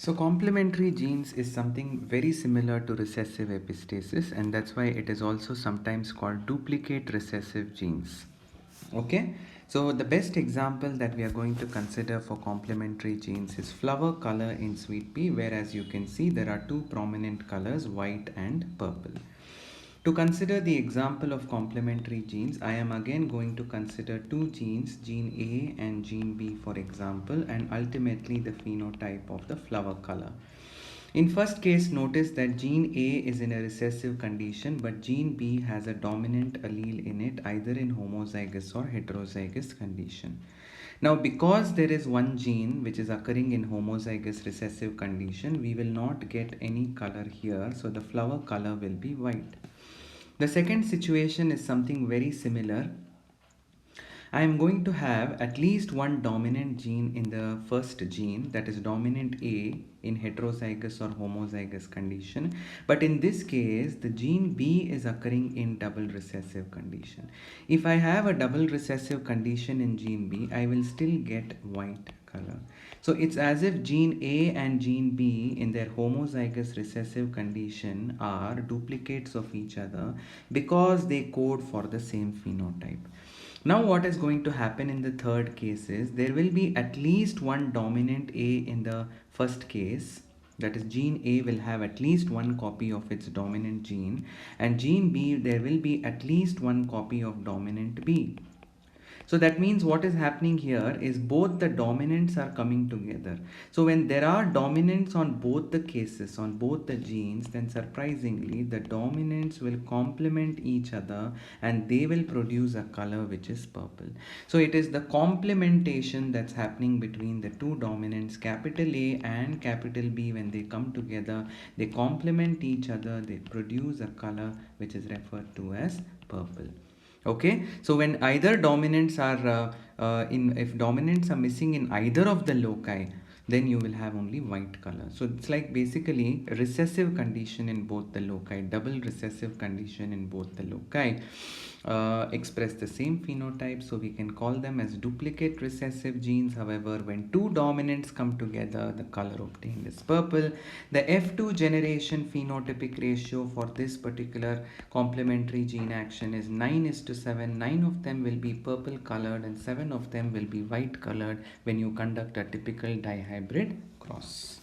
So complementary genes is something very similar to recessive epistasis, and that's why it is also sometimes called duplicate recessive genes. Okay, so the best example that we are going to consider for complementary genes is flower color in sweet pea, whereas you can see there are two prominent colors, white and purple. To consider the example of complementary genes, I am again going to consider two genes, gene A and gene B for example, and ultimately the phenotype of the flower color. In first case, notice that gene A is in a recessive condition, but gene B has a dominant allele in it, either in homozygous or heterozygous condition. Now, because there is one gene which is occurring in homozygous recessive condition, we will not get any color here, so the flower color will be white. The second situation is something very similar. I am going to have at least one dominant gene in the first gene, that is dominant A in heterozygous or homozygous condition. But in this case, the gene B is occurring in double recessive condition. If I have a double recessive condition in gene B, I will still get white color. So it's as if gene A and gene B in their homozygous recessive condition are duplicates of each other because they code for the same phenotype. Now what is going to happen in the third case is there will be at least one dominant A in the first case, that is gene A will have at least one copy of its dominant gene, and gene B there will be at least one copy of dominant B. So that means what is happening here is both the dominants are coming together. So when there are dominants on both the cases, on both the genes, then surprisingly the dominants will complement each other and they will produce a color which is purple. So it is the complementation that's happening between the two dominants, capital A and capital B. When they come together, they complement each other, they produce a color which is referred to as purple. Okay, so when either dominants are if dominants are missing in either of the loci, then you will have only white color. So it's like basically a recessive condition in both the loci, double recessive condition in both the loci express the same phenotype, so we can call them as duplicate recessive genes. However, when two dominants come together, the color obtained is purple. The F2 generation phenotypic ratio for this particular complementary gene action is 9:7. 9 of them will be purple colored and 7 of them will be white colored when you conduct a typical dihybrid cross.